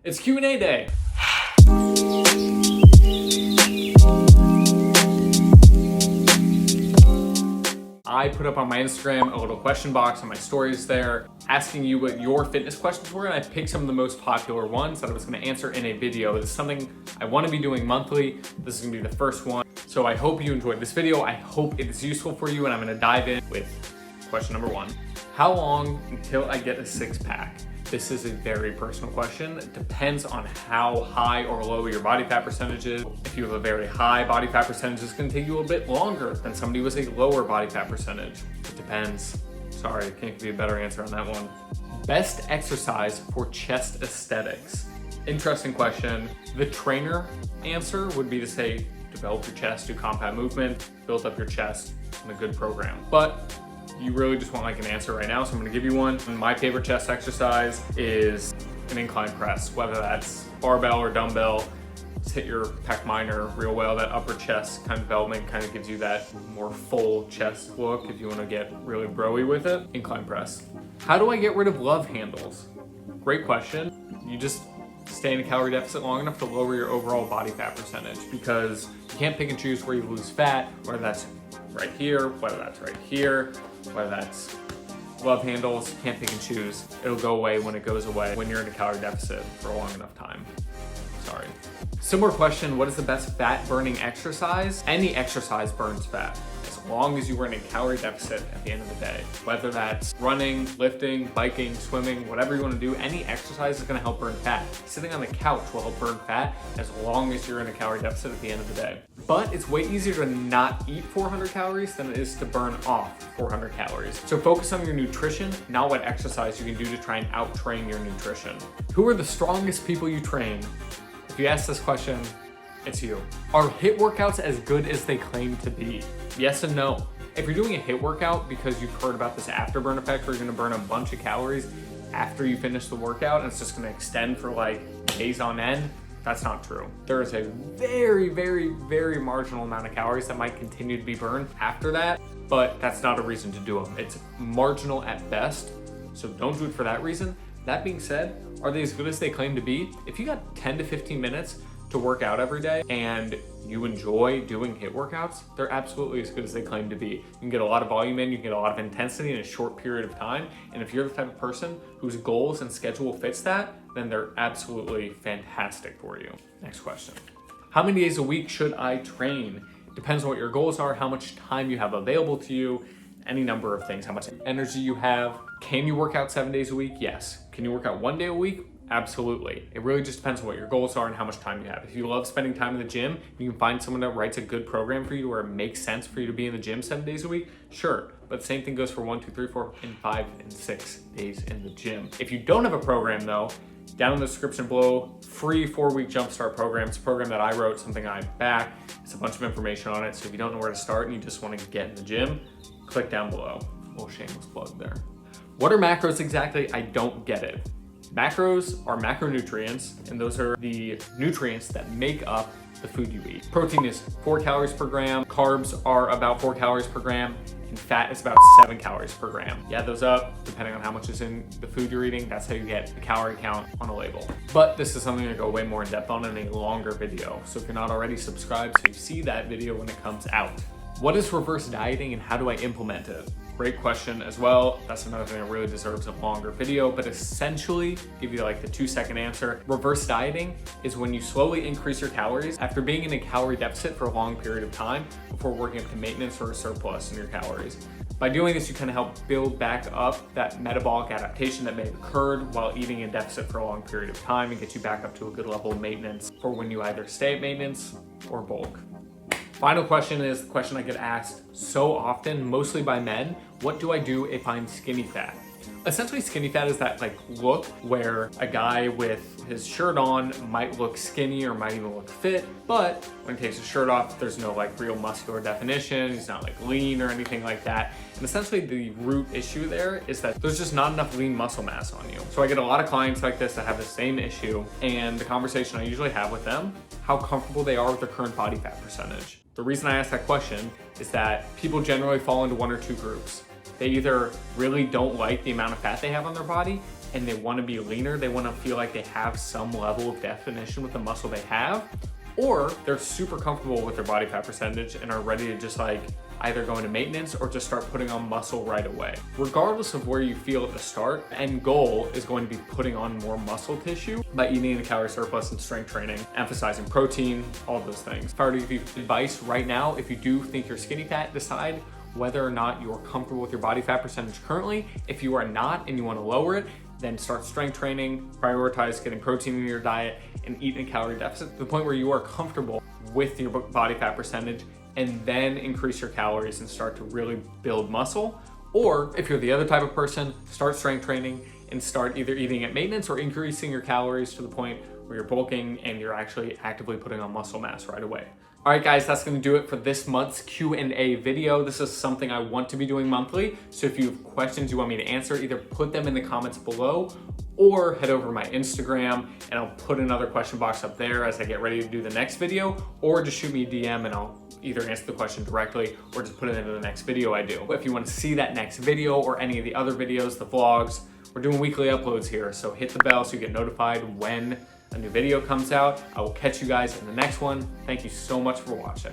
It's Q&A day. I put up on my Instagram a little question box on my stories there, asking you what your fitness questions were, and I picked some of the most popular ones that I was gonna answer in a video. It's something I wanna be doing monthly. This is gonna be the first one. So I hope you enjoyed this video. I hope it is useful for you, and I'm gonna dive in with question number one. How long until I get a six-pack? This is a very personal question. It depends on how high or low your body fat percentage is. If you have a very high body fat percentage, it's gonna take you a bit longer than somebody with a lower body fat percentage. It depends. Sorry, I can't give you a better answer on that one. Best exercise for chest aesthetics. Interesting question. The trainer answer would be to say, develop your chest, do compound movement, build up your chest in a good program. But you really just want like an answer right now, so I'm gonna give you one. My favorite chest exercise is an incline press, whether that's barbell or dumbbell. Just hit your pec minor real well. That upper chest kind of development kind of gives you that more full chest look if you wanna get really broy with it. Incline press. How do I get rid of love handles? Great question. You just stay in a calorie deficit long enough to lower your overall body fat percentage, because you can't pick and choose where you lose fat, whether that's right here, whether that's right here, whether that's love handles. You can't pick and choose. It'll go away when it goes away when you're in a calorie deficit for a long enough time. Sorry. Similar question, what is the best fat burning exercise? Any exercise burns fat, as long as you were in a calorie deficit at the end of the day. Whether that's running, lifting, biking, swimming, whatever you want to do, any exercise is going to help burn fat. Sitting on the couch will help burn fat as long as you're in a calorie deficit at the end of the day. But it's way easier to not eat 400 calories than it is to burn off 400 calories. So focus on your nutrition, not what exercise you can do to try and out-train your nutrition. Who are the strongest people you train? If you ask this question, it's you. Are HIIT workouts as good as they claim to be? Yes and no. If you're doing a HIIT workout because you've heard about this afterburn effect where you're gonna burn a bunch of calories after you finish the workout and it's just gonna extend for like days on end, that's not true. There is a very, very, very marginal amount of calories that might continue to be burned after that, but that's not a reason to do them. It's marginal at best, so don't do it for that reason. That being said, are they as good as they claim to be? If you got 10 to 15 minutes to work out every day and you enjoy doing HIIT workouts, they're absolutely as good as they claim to be. You can get a lot of volume in, you can get a lot of intensity in a short period of time. And if you're the type of person whose goals and schedule fits that, then they're absolutely fantastic for you. Next question. How many days a week should I train? Depends on what your goals are, how much time you have available to you, any number of things, how much energy you have. Can you work out 7 days a week? Yes. Can you work out 1 day a week? Absolutely. It really just depends on what your goals are and how much time you have. If you love spending time in the gym, you can find someone that writes a good program for you where it makes sense for you to be in the gym 7 days a week, sure. But the same thing goes for 1, 2, 3, 4, and 5 and 6 days in the gym. If you don't have a program though, down in the description below, free 4-week jumpstart program. It's a program that I wrote, something I back. It's a bunch of information on it. So if you don't know where to start and you just want to get in the gym, click down below. A little shameless plug there. What are macros exactly? I don't get it. Macros are macronutrients, and those are the nutrients that make up the food you eat. Protein is 4 calories per gram, carbs are about 4 calories per gram, and fat is about 7 calories per gram. You add those up, depending on how much is in the food you're eating, that's how you get the calorie count on a label. But this is something I go way more in depth on in a longer video. So if you're not already subscribed, so you see that video when it comes out. What is reverse dieting and how do I implement it? Great question as well. That's another thing that really deserves a longer video, but essentially, give you like the 2-second answer. Reverse dieting is when you slowly increase your calories after being in a calorie deficit for a long period of time before working up to maintenance or a surplus in your calories. By doing this, you kind of help build back up that metabolic adaptation that may have occurred while eating in deficit for a long period of time and get you back up to a good level of maintenance for when you either stay at maintenance or bulk. Final question is the question I get asked so often, mostly by men. What do I do if I'm skinny fat? Essentially, skinny fat is that like look where a guy with his shirt on might look skinny or might even look fit, but when he takes his shirt off, there's no like real muscular definition. He's not like lean or anything like that. And essentially the root issue there is that there's just not enough lean muscle mass on you. So I get a lot of clients like this that have the same issue, and the conversation I usually have with them, how comfortable they are with their current body fat percentage. The reason I ask that question is that people generally fall into one or two groups. They either really don't like the amount of fat they have on their body and they want to be leaner, they want to feel like they have some level of definition with the muscle they have, or they're super comfortable with their body fat percentage and are ready to just like either go into maintenance or just start putting on muscle right away. Regardless of where you feel at the start, end goal is going to be putting on more muscle tissue by eating a calorie surplus and strength training, emphasizing protein, all those things. If I were to give you advice right now, if you do think you're skinny fat, decide whether or not you're comfortable with your body fat percentage currently. If you are not and you want to lower it, then start strength training, prioritize getting protein in your diet, and eat in a calorie deficit to the point where you are comfortable with your body fat percentage, and then increase your calories and start to really build muscle. Or if you're the other type of person, start strength training and start either eating at maintenance or increasing your calories to the point where you're bulking and you're actually actively putting on muscle mass right away. All right, guys, that's gonna do it for this month's Q&A video. This is something I want to be doing monthly. So if you have questions you want me to answer, either put them in the comments below or head over to my Instagram and I'll put another question box up there as I get ready to do the next video, or just shoot me a DM and I'll either answer the question directly or just put it into the next video I do. If you want to see that next video or any of the other videos, the vlogs, we're doing weekly uploads here. So hit the bell so you get notified when a new video comes out. I will catch you guys in the next one. Thank you so much for watching.